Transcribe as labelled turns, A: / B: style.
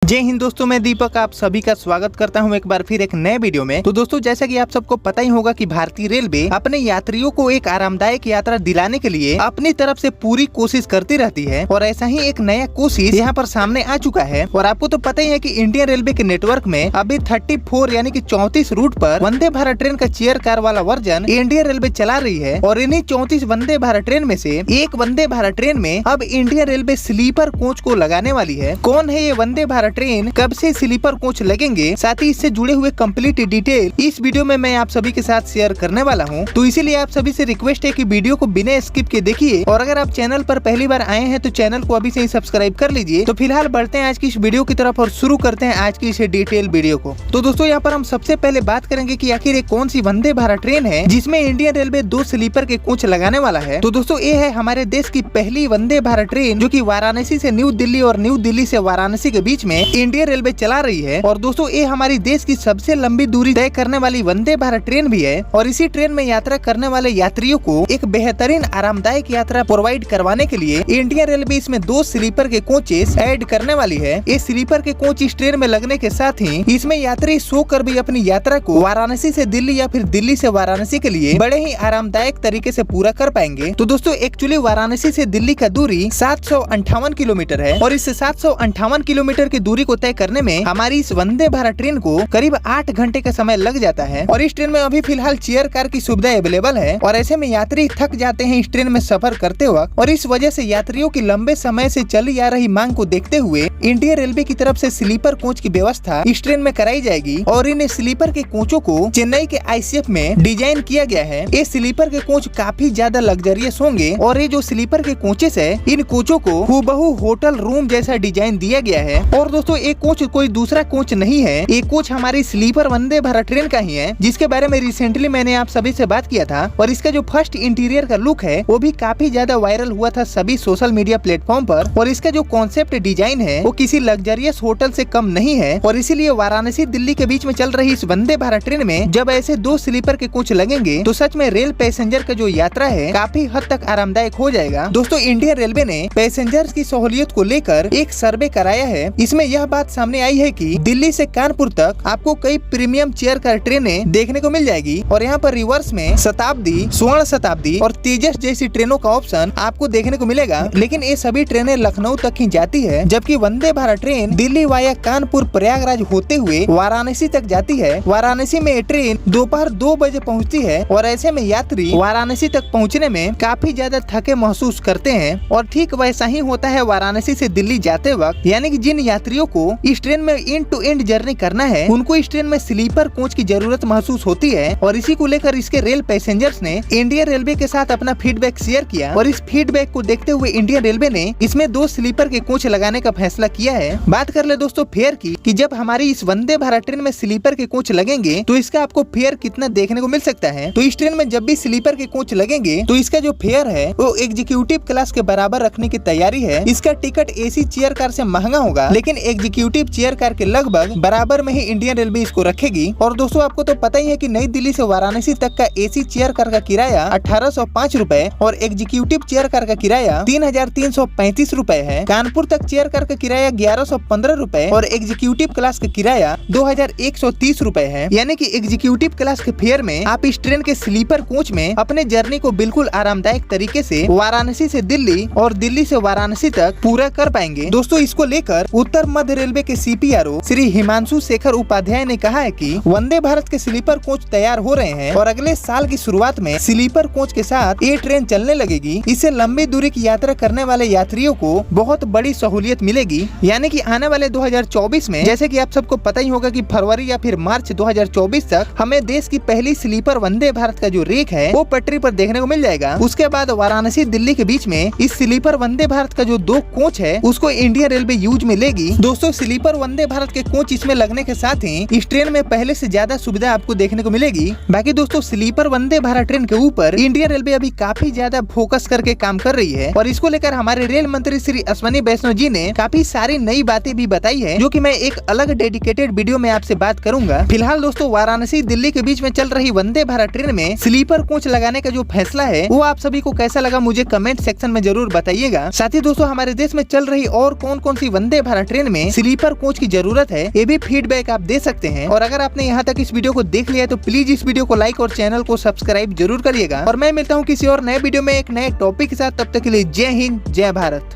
A: जय हिंद दोस्तों, मैं दीपक आप सभी का स्वागत करता हूं एक बार फिर एक नए वीडियो में। तो दोस्तों, जैसा कि आप सबको पता ही होगा कि भारतीय रेलवे अपने यात्रियों को एक आरामदायक यात्रा दिलाने के लिए अपनी तरफ से पूरी कोशिश करती रहती है और ऐसा ही एक नया कोशिश यहां पर सामने आ चुका है। और आपको तो पता ही है कि इंडियन रेलवे के नेटवर्क में अभी 34 यानी कि 34 रूट पर वंदे भारत ट्रेन का चेयर कार वाला वर्जन इंडियन रेलवे चला रही है। और इन्हीं 34 वंदे भारत ट्रेन में से एक वंदे भारत ट्रेन में अब इंडियन रेलवे स्लीपर कोच को लगाने वाली है। कौन है ये वंदे भारत ट्रेन, कब से स्लीपर कोच लगेंगे, साथ ही इससे जुड़े हुए कंप्लीट डिटेल इस वीडियो में मैं आप सभी के साथ शेयर करने वाला हूं। तो इसीलिए आप सभी से रिक्वेस्ट है कि वीडियो को बिना स्किप के देखिए। और अगर आप चैनल पर पहली बार आए हैं तो चैनल को अभी से ही सब्सक्राइब कर लीजिए। तो फिलहाल बढ़ते हैं आज की इस वीडियो की तरफ और शुरू करते हैं आज की इस डिटेल वीडियो को। तो दोस्तों, यहाँ पर हम सबसे पहले बात करेंगे कि आखिर ये कौन सी वंदे भारत ट्रेन है जिसमें इंडियन रेलवे 2 स्लीपर के कोच लगाने वाला है। तो दोस्तों, ये है हमारे देश की पहली वंदे भारत ट्रेन जो की वाराणसी से न्यू दिल्ली और न्यू दिल्ली से वाराणसी के बीच में इंडियन रेलवे चला रही है। और दोस्तों, ये हमारी देश की सबसे लंबी दूरी तय करने वाली वंदे भारत ट्रेन भी है। और इसी ट्रेन में यात्रा करने वाले यात्रियों को एक बेहतरीन आरामदायक यात्रा प्रोवाइड करवाने के लिए इंडियन रेलवे इसमें 2 स्लीपर के कोचेस ऐड करने वाली है। ये स्लीपर के कोच इस ट्रेन में लगने के साथ ही इसमें यात्री सो कर भी अपनी यात्रा को वाराणसी से दिल्ली या फिर दिल्ली से वाराणसी के लिए बड़े ही आरामदायक तरीके से पूरा कर पाएंगे। तो दोस्तों, एक्चुअली वाराणसी से दिल्ली का दूरी 758 किलोमीटर है और इस 758 किलोमीटर की दूरी को तय करने में हमारी इस वंदे भारत ट्रेन को करीब 8 घंटे का समय लग जाता है। और इस ट्रेन में अभी फिलहाल चेयर कार की सुविधा अवेलेबल है और ऐसे में यात्री थक जाते हैं इस ट्रेन में सफर करते वक्त। और इस वजह से यात्रियों की लंबे समय से चली आ रही मांग को देखते हुए इंडियन रेलवे की तरफ से स्लीपर कोच की व्यवस्था इस ट्रेन में कराई जाएगी। और इन स्लीपर के कोचों को चेन्नई के आईसीएफ में डिजाइन किया गया है। ये स्लीपर के कोच काफी ज्यादा लग्जरियस होंगे और ये जो स्लीपर के कोचेस है, इन कोचों को हूबहू होटल रूम जैसा डिजाइन दिया गया है। और दोस्तों, एक कोच कोई दूसरा कोच नहीं है, एक कोच हमारी स्लीपर वंदे भारत ट्रेन का ही है, जिसके बारे में रिसेंटली मैंने आप सभी से बात किया था। और इसका जो फर्स्ट इंटीरियर का लुक है वो भी काफी ज्यादा वायरल हुआ था सभी सोशल मीडिया प्लेटफॉर्म पर। और इसका जो कॉन्सेप्ट डिजाइन है वो किसी लग्जरियस होटल से कम नहीं है। और इसीलिए वाराणसी दिल्ली के बीच में चल रही इस वंदे भारत ट्रेन में जब ऐसे 2 स्लीपर के कोच लगेंगे तो सच में रेल पैसेंजर का जो यात्रा है काफी हद तक आरामदायक हो जाएगा। दोस्तों, इंडियन रेलवे ने पैसेंजर्स की सहूलियत को लेकर एक सर्वे कराया है। इसमें यह बात सामने आई है कि दिल्ली से कानपुर तक आपको कई प्रीमियम चेयर कार ट्रेनें देखने को मिल जाएगी। और यहाँ पर रिवर्स में शताब्दी, स्वर्ण शताब्दी और तेजस जैसी ट्रेनों का ऑप्शन आपको देखने को मिलेगा। लेकिन ये सभी ट्रेनें लखनऊ तक ही जाती है, जबकि वंदे भारत ट्रेन दिल्ली वाया कानपुर प्रयागराज होते हुए वाराणसी तक जाती है। वाराणसी में ये ट्रेन दोपहर 2 बजे पहुँचती है और ऐसे में यात्री वाराणसी तक पहुँचने में काफी ज्यादा थके महसूस करते हैं। और ठीक वैसा ही होता है वाराणसी से दिल्ली जाते वक्त, यानी कि जिन यात्रियों को इस ट्रेन में एंड टू एंड जर्नी करना है उनको इस ट्रेन में स्लीपर कोच की जरूरत महसूस होती है। और इसी को लेकर इसके रेल पैसेंजर्स ने इंडियन रेलवे के साथ अपना फीडबैक शेयर किया। और इस फीडबैक को देखते हुए इंडियन रेलवे ने इसमें 2 स्लीपर के कोच लगाने का फैसला किया है। बात कर ले दोस्तों फेयर की, कि जब हमारी इस वंदे भारत ट्रेन में स्लीपर के कोच लगेंगे तो इसका आपको फेयर कितना देखने को मिल सकता है। तो इस ट्रेन में जब भी स्लीपर के कोच लगेंगे तो इसका जो फेयर है वो एग्जीक्यूटिव क्लास के बराबर रखने की तैयारी है। इसका टिकट एसी चेयर कार से महंगा होगा, लेकिन एग्जीक्यूटिव चेयर कार के लगभग बराबर में ही इंडियन रेलवे इसको रखेगी। और दोस्तों, आपको तो पता ही है कि नई दिल्ली से वाराणसी तक का एसी चेयर कार का किराया 1805 रुपए और एग्जीक्यूटिव चेयर कार का किराया 3335 रुपए है। कानपुर तक चेयर कार का किराया 1115 रुपए और एग्जीक्यूटिव क्लास का किराया 2130 रुपए है। यानी कि एग्जीक्यूटिव क्लास के फेयर में आप इस ट्रेन के स्लीपर कोच में अपने जर्नी को बिल्कुल आरामदायक तरीके से वाराणसी से दिल्ली और दिल्ली से वाराणसी तक पूरा कर पाएंगे। दोस्तों, इसको लेकर उत्तर मध्य रेलवे के सीपीआरओ श्री हिमांशु शेखर उपाध्याय ने कहा है कि वंदे भारत के स्लीपर कोच तैयार हो रहे हैं और अगले साल की शुरुआत में स्लीपर कोच के साथ ये ट्रेन चलने लगेगी। इससे लंबी दूरी की यात्रा करने वाले यात्रियों को बहुत बड़ी सहूलियत मिलेगी। यानी कि आने वाले 2024 में, जैसे कि आप सबको पता ही होगा कि फरवरी या फिर मार्च 2024 तक हमें देश की पहली स्लीपर वंदे भारत का जो रेक है वो पटरी पर देखने को मिल जाएगा। उसके बाद वाराणसी दिल्ली के बीच में इस स्लीपर वंदे भारत का जो 2 कोच है उसको इंडियन रेलवे यूज में लेगी। दोस्तों, स्लीपर वंदे भारत के कोच इसमें लगने के साथ ही इस ट्रेन में पहले से ज्यादा सुविधा आपको देखने को मिलेगी। बाकी दोस्तों, स्लीपर वंदे भारत ट्रेन के ऊपर इंडियन रेलवे अभी काफी ज्यादा फोकस करके काम कर रही है। और इसको लेकर हमारे रेल मंत्री श्री अश्विनी वैष्णव जी ने काफी सारी नई बातें भी बताई है, जो कि मैं एक अलग डेडिकेटेड वीडियो में आपसे बात करूंगा। फिलहाल दोस्तों, वाराणसी दिल्ली के बीच में चल रही वंदे भारत ट्रेन में स्लीपर कोच लगाने का जो फैसला है वो आप सभी को कैसा लगा मुझे कमेंट सेक्शन में जरूर बताइएगा। साथ ही दोस्तों, हमारे देश में चल रही और कौन कौन सी वंदे भारत ट्रेन में स्लीपर कोच की जरूरत है, ये भी फीडबैक आप दे सकते हैं। और अगर आपने यहाँ तक इस वीडियो को देख लिया है तो प्लीज इस वीडियो को लाइक और चैनल को सब्सक्राइब जरूर करिएगा। और मैं मिलता हूँ किसी और नए वीडियो में एक नए टॉपिक के साथ, तब तक के लिए जय हिंद जय भारत।